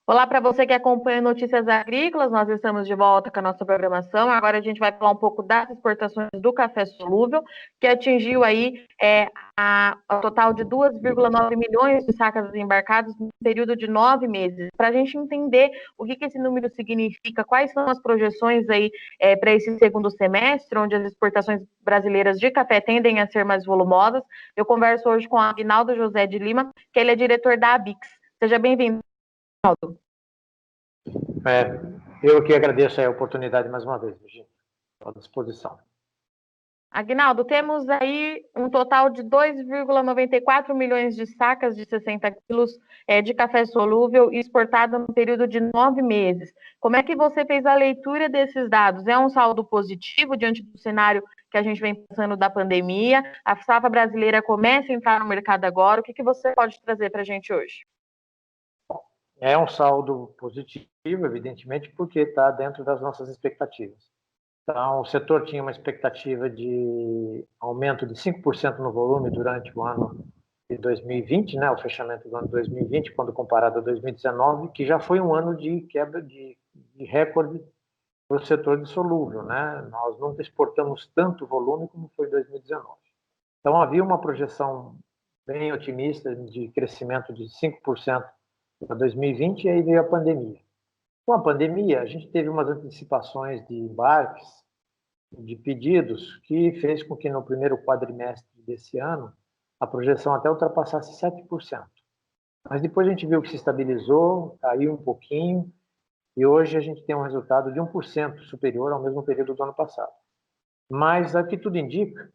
Olá para você que acompanha Notícias Agrícolas, nós estamos de volta com a nossa programação. Agora a gente vai falar um pouco das exportações do café solúvel, que atingiu aí a total de 2,9 milhões de sacas embarcadas no período de 9 meses. Para a gente entender o que esse número significa, quais são as projeções aí para esse segundo semestre, onde as exportações brasileiras de café tendem a ser mais volumosas, eu converso hoje com o Aguinaldo José de Lima, que ele é diretor da ABIX. Seja bem-vindo, Aguinaldo. Eu que agradeço a oportunidade mais uma vez, Virginia. Estou à disposição. Aguinaldo, temos aí um total de 2,94 milhões de sacas de 60 quilos de café solúvel exportado no período de 9 meses. Como é que você fez a leitura desses dados? É um saldo positivo diante do cenário que a gente vem passando da pandemia? A safra brasileira começa a entrar no mercado agora. O que você pode trazer para a gente hoje? É um saldo positivo, evidentemente, porque está dentro das nossas expectativas. Então, o setor tinha uma expectativa de aumento de 5% no volume durante o ano de 2020, né, o fechamento do ano de 2020, quando comparado a 2019, que já foi um ano de quebra de recorde para o setor de solúvel. Né? Nós nunca exportamos tanto volume como foi em 2019. Então, havia uma projeção bem otimista de crescimento de 5% para 2020, e aí veio a pandemia. Com a pandemia, a gente teve umas antecipações de embarques, de pedidos, que fez com que no primeiro quadrimestre desse ano a projeção até ultrapassasse 7%. Mas depois a gente viu que se estabilizou, caiu um pouquinho, e hoje a gente tem um resultado de 1% superior ao mesmo período do ano passado. Mas, o que tudo indica,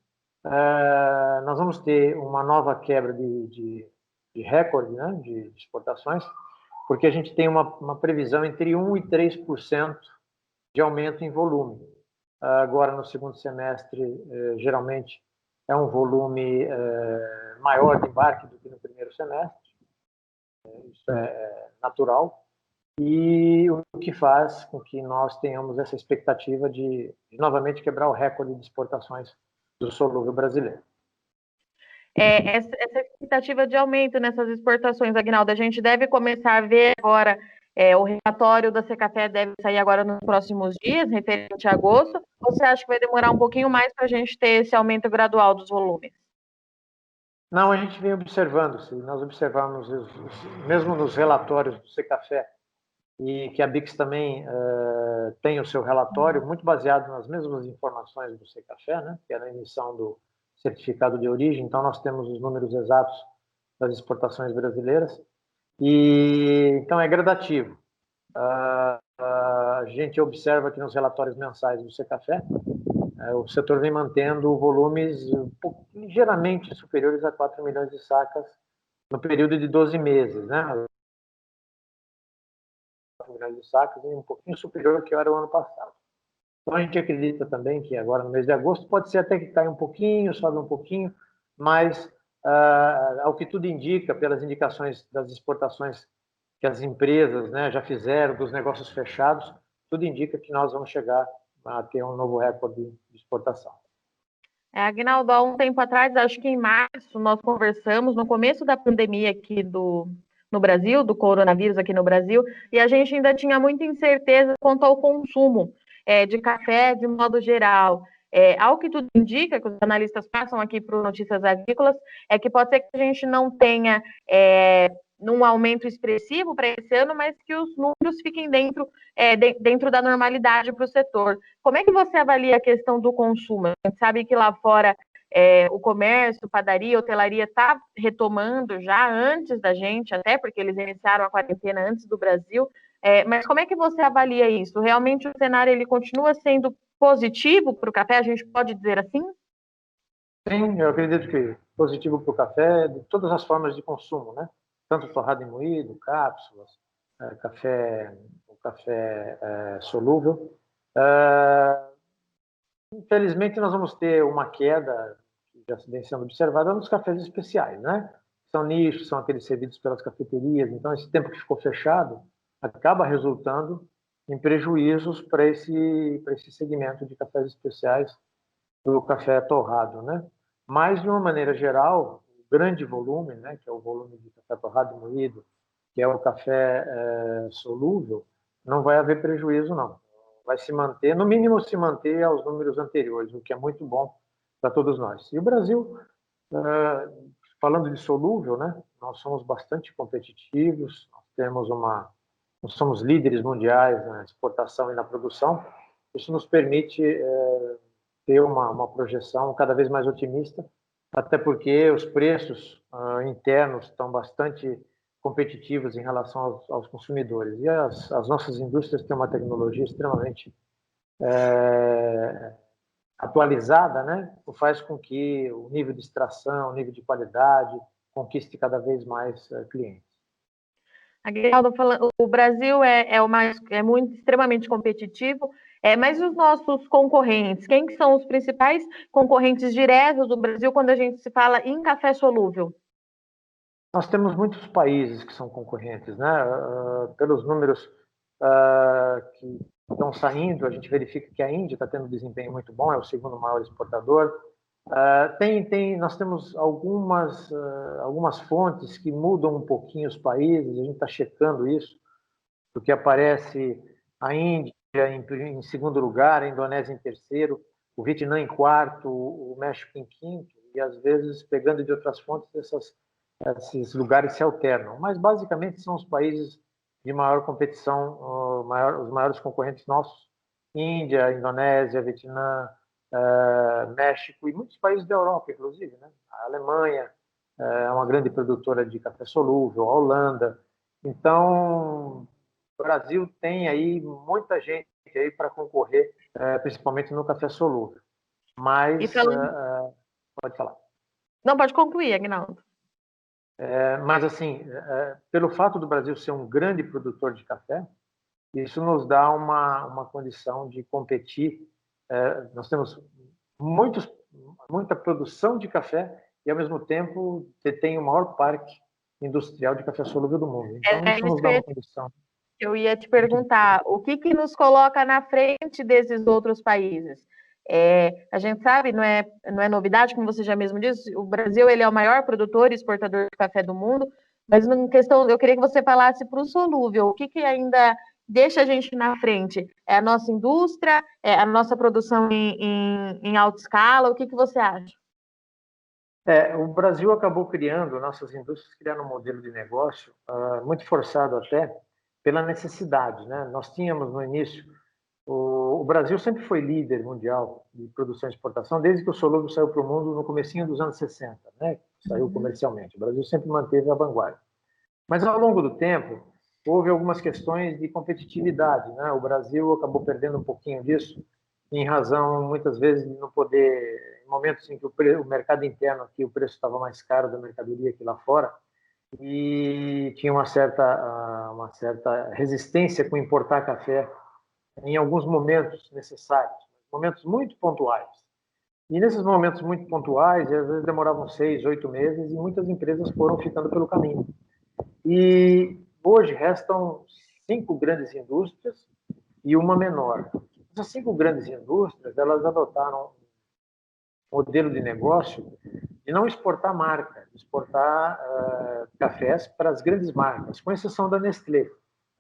nós vamos ter uma nova quebra de recorde, né, de exportações, porque a gente tem uma previsão entre 1% e 3% de aumento em volume. Agora, no segundo semestre, geralmente é um volume maior de embarque do que no primeiro semestre, isso é natural, e o que faz com que nós tenhamos essa expectativa de novamente quebrar o recorde de exportações do solúvel brasileiro. Essa expectativa de aumento nessas exportações, Aguinaldo, a gente deve começar a ver agora, o relatório da Secafé deve sair agora nos próximos dias, referente a agosto, ou você acha que vai demorar um pouquinho mais para a gente ter esse aumento gradual dos volumes? Não, a gente vem observando, se nós observarmos, mesmo nos relatórios do Secafé, e que a Bix também tem o seu relatório, muito baseado nas mesmas informações do Secafé, né, que é a emissão do certificado de origem, então nós temos os números exatos das exportações brasileiras, e então é gradativo. A gente observa que nos relatórios mensais do Secafé, o setor vem mantendo volumes ligeiramente superiores a 4 milhões de sacas no período de 12 meses, né? 4 milhões de sacas e um pouquinho superior ao que era o ano passado. Então a gente acredita também que agora no mês de agosto pode ser até que caia um pouquinho, sobe um pouquinho, mas ao que tudo indica, pelas indicações das exportações que as empresas, né, já fizeram, dos negócios fechados, tudo indica que nós vamos chegar a ter um novo recorde de exportação. Aguinaldo, há um tempo atrás, acho que em março, nós conversamos, no começo da pandemia aqui no Brasil, do coronavírus aqui no Brasil, e a gente ainda tinha muita incerteza quanto ao consumo de café de modo geral. Ao que tudo indica, que os analistas passam aqui para Notícias Agrícolas, é que pode ser que a gente não tenha num aumento expressivo para esse ano, mas que os números fiquem dentro da normalidade para o setor. Como é que você avalia a questão do consumo? A gente sabe que lá fora o comércio, padaria, hotelaria está retomando já antes da gente, até porque eles iniciaram a quarentena antes do Brasil. Mas como é que você avalia isso? Realmente o cenário ele continua sendo positivo para o café? A gente pode dizer assim? Sim, eu acredito que positivo para o café, de todas as formas de consumo, né? Tanto torrado e moído, cápsulas, o café solúvel. Infelizmente, nós vamos ter uma queda, que já vem sendo observada, nos cafés especiais, né? São nichos, são aqueles servidos pelas cafeterias, então esse tempo que ficou fechado acaba resultando em prejuízos para esse segmento de cafés especiais do café torrado, né? Mas, de uma maneira geral, o grande volume, né, que é o volume de café torrado e moído, que é o café solúvel, não vai haver prejuízo, não. Vai se manter, no mínimo se manter aos números anteriores, o que é muito bom para todos nós. E o Brasil, falando de solúvel, né, nós somos bastante competitivos, nós somos líderes mundiais na exportação e na produção. Isso nos permite ter uma projeção cada vez mais otimista, até porque os preços internos estão bastante competitivos em relação aos consumidores. E as nossas indústrias têm uma tecnologia extremamente atualizada, né? O faz com que o nível de extração, o nível de qualidade conquiste cada vez mais clientes. Aguinaldo, o Brasil é muito extremamente competitivo, mas os nossos concorrentes, quem que são os principais concorrentes diretos do Brasil quando a gente se fala em café solúvel? Nós temos muitos países que são concorrentes, né? Pelos números que estão saindo, a gente verifica que a Índia está tendo um desempenho muito bom, é o segundo maior exportador. Nós temos algumas fontes que mudam um pouquinho os países, a gente está checando isso, porque aparece a Índia em segundo lugar, a Indonésia em terceiro, o Vietnã em quarto, o México em quinto, e às vezes, pegando de outras fontes, esses lugares se alternam. Mas, basicamente, são os países de maior competição, os maiores concorrentes nossos, Índia, Indonésia, Vietnã, México e muitos países da Europa, inclusive, né? A Alemanha é uma grande produtora de café solúvel, a Holanda. Então, o Brasil tem aí muita gente aí para concorrer, principalmente no café solúvel. Mas, pode falar. Não, pode concluir, Aguinaldo. Mas, assim, pelo fato do Brasil ser um grande produtor de café, isso nos dá uma condição de competir. Nós temos muita produção de café e, ao mesmo tempo, tem o maior parque industrial de café solúvel do mundo. Então, isso nos dá uma condição. Eu ia te perguntar, o que nos coloca na frente desses outros países? A gente sabe, não é novidade, como você já mesmo disse, o Brasil ele é o maior produtor e exportador de café do mundo, mas numa questão, eu queria que você falasse para o solúvel, o que ainda deixa a gente na frente? É a nossa indústria, é a nossa produção em alta escala, o que você acha? O Brasil acabou criando, nossas indústrias criaram um modelo de negócio muito forçado até pela necessidade, né? Nós tínhamos no início, o Brasil sempre foi líder mundial de produção e exportação, desde que o solúvel saiu para o mundo no comecinho dos anos 60, né? Saiu comercialmente. O Brasil sempre manteve a vanguarda. Mas ao longo do tempo, houve algumas questões de competitividade, né? O Brasil acabou perdendo um pouquinho disso, em razão, muitas vezes, de não poder, em momentos em que o mercado interno aqui, o preço estava mais caro da mercadoria que lá fora, e tinha uma certa resistência com importar café em alguns momentos necessários, momentos muito pontuais. E nesses momentos muito pontuais, às vezes demoravam 6, 8 meses, e muitas empresas foram ficando pelo caminho. E hoje restam 5 grandes indústrias e uma menor. Essas 5 grandes indústrias, elas adotaram um modelo de negócio de não exportar marca, exportar cafés para as grandes marcas, com exceção da Nestlé.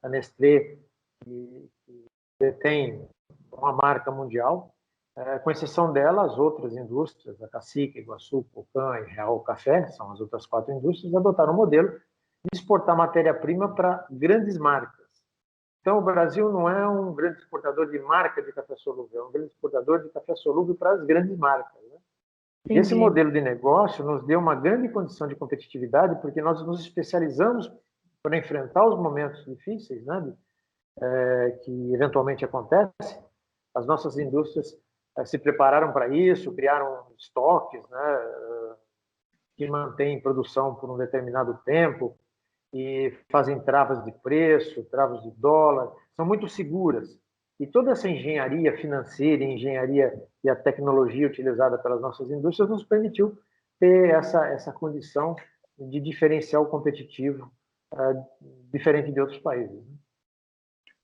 A Nestlé, que detém uma marca mundial, com exceção dela, as outras indústrias, a Cacique, Iguaçu, Cocan e Real Café, são as outras 4 indústrias, adotaram o modelo de exportar matéria-prima para grandes marcas. Então, o Brasil não é um grande exportador de marca de café solúvel, é um grande exportador de café solúvel para as grandes marcas. Né? Esse modelo de negócio nos deu uma grande condição de competitividade, porque nós nos especializamos para enfrentar os momentos difíceis, né, que eventualmente acontecem. As nossas indústrias se prepararam para isso, criaram estoques, né, que mantêm produção por um determinado tempo, e fazem travas de preço, travas de dólar, são muito seguras. E toda essa engenharia financeira, engenharia e a tecnologia utilizada pelas nossas indústrias nos permitiu ter essa condição de diferencial competitivo diferente de outros países.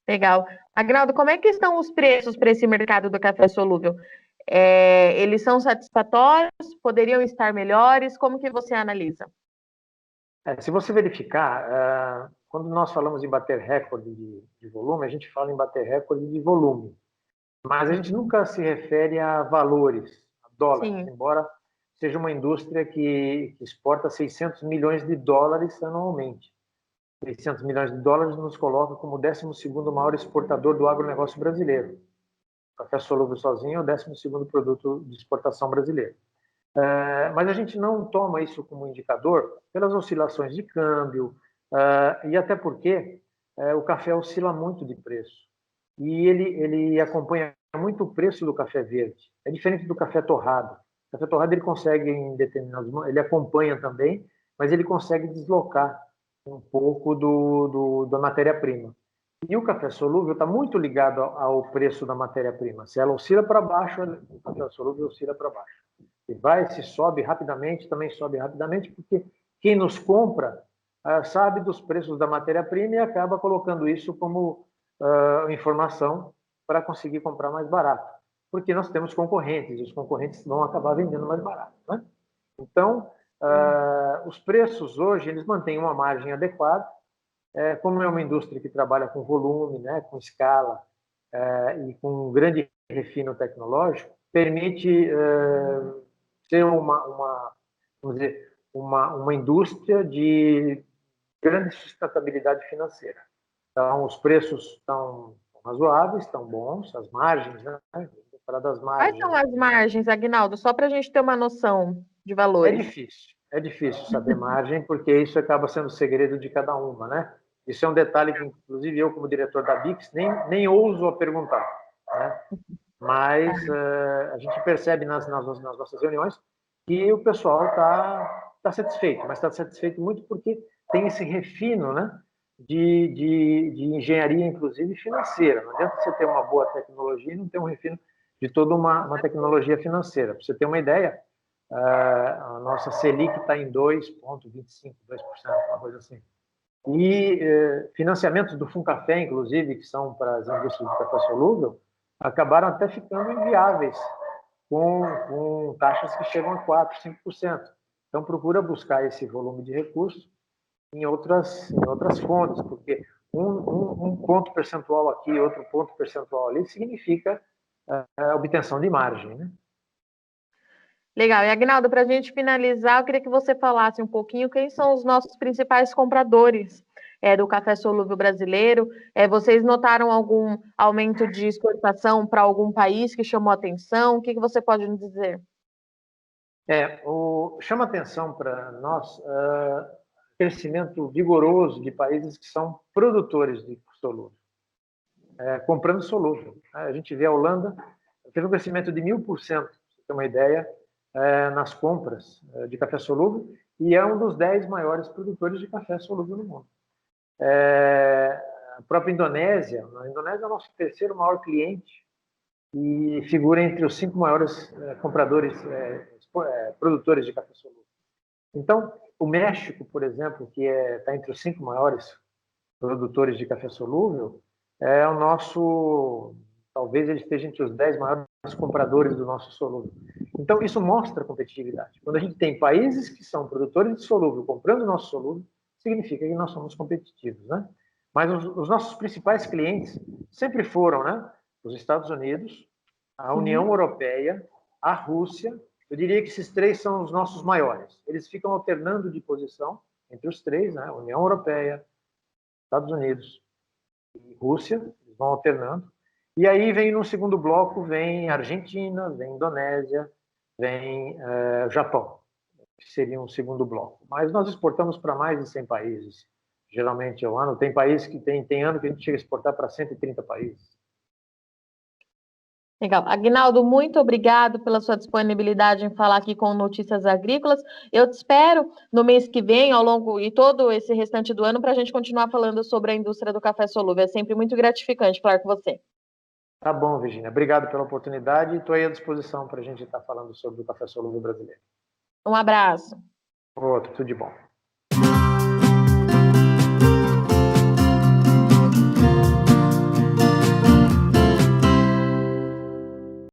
Legal. Aguinaldo, como é que estão os preços para esse mercado do café solúvel? Eles são satisfatórios? Poderiam estar melhores? Como que você analisa? Se você verificar, quando nós falamos em bater recorde de volume, a gente fala em bater recorde de volume. Mas a gente nunca se refere a valores, a dólares, Sim. embora seja uma indústria que exporta 600 milhões de dólares anualmente. 600 milhões de dólares nos coloca como o 12º maior exportador do agronegócio brasileiro. O café solúvel sozinho é o 12º produto de exportação brasileiro. Mas a gente não toma isso como indicador pelas oscilações de câmbio, e até porque o café oscila muito de preço. E ele acompanha muito o preço do café verde. É diferente do café torrado. O café torrado ele consegue, em determinados momentos, ele acompanha também, mas ele consegue deslocar um pouco da matéria-prima. E o café solúvel está muito ligado ao preço da matéria-prima. Se ela oscila para baixo, o café solúvel oscila para baixo. Se sobe rapidamente, também sobe rapidamente, porque quem nos compra sabe dos preços da matéria-prima e acaba colocando isso como informação para conseguir comprar mais barato. Porque nós temos concorrentes, e os concorrentes vão acabar vendendo mais barato. Né? Então, os preços hoje, eles mantêm uma margem adequada. Como é uma indústria que trabalha com volume, né, com escala e com um grande refino tecnológico, permite ser vamos dizer, uma indústria de grande sustentabilidade financeira. Então, os preços estão razoáveis, estão bons, as margens, né? Falar das Quais margens. são as margens, Aguinaldo? Só para a gente ter uma noção de valores. É difícil saber margem, porque isso acaba sendo segredo de cada uma, né? Isso é um detalhe que, inclusive, eu, como diretor da Bix, nem ouso a perguntar, né? Mas a gente percebe nas nossas reuniões que o pessoal está satisfeito, mas está satisfeito muito porque tem esse refino, né, de engenharia, inclusive financeira. Não adianta você ter uma boa tecnologia e não ter um refino de toda uma tecnologia financeira. Para você ter uma ideia, a nossa Selic está em 2,25%, 2%, uma coisa assim. E financiamentos do Funcafé, inclusive, que são para as indústrias de café solúvel, acabaram até ficando inviáveis, com taxas que chegam a 4%, 5%. Então, procura buscar esse volume de recursos em outras fontes, porque um ponto percentual aqui, outro ponto percentual ali, significa a obtenção de margem, né? Legal. E, Aguinaldo, para a gente finalizar, eu queria que você falasse um pouquinho quem são os nossos principais compradores do café solúvel brasileiro. Vocês notaram algum aumento de exportação para algum país que chamou atenção? O que você pode nos dizer? Chama atenção para nós o crescimento vigoroso de países que são produtores de solúvel, comprando solúvel. A gente vê a Holanda teve um crescimento de 1000%, para você ter uma ideia, nas compras de café solúvel, e é um dos 10 maiores produtores de café solúvel no mundo. A própria Indonésia, a Indonésia é o nosso terceiro maior cliente e figura entre os 5 maiores compradores, produtores de café solúvel. Então, o México, por exemplo, que está entre os 5 maiores produtores de café solúvel, é o nosso, talvez ele esteja entre os 10 maiores compradores do nosso solúvel. Então, isso mostra competitividade. Quando a gente tem países que são produtores de solúvel comprando o nosso solúvel, significa que nós somos competitivos, né? Mas os nossos principais clientes sempre foram, né, os Estados Unidos, a União Europeia, a Rússia. Eu diria que esses 3 são os nossos maiores. Eles ficam alternando de posição entre os 3, né? União Europeia, Estados Unidos e Rússia, eles vão alternando. E aí vem no segundo bloco, vem Argentina, vem Indonésia, vem Japão, que seria um segundo bloco. Mas nós exportamos para mais de 100 países, geralmente ao ano. Tem países que tem ano que a gente chega a exportar para 130 países. Legal. Aguinaldo, muito obrigado pela sua disponibilidade em falar aqui com Notícias Agrícolas. Eu te espero no mês que vem, ao longo e todo esse restante do ano, para a gente continuar falando sobre a indústria do café solúvel. É sempre muito gratificante falar com você. Tá bom, Virginia. Obrigado pela oportunidade e estou aí à disposição para a gente estar falando sobre o café solúvel brasileiro. Um abraço. Outro, tudo de bom.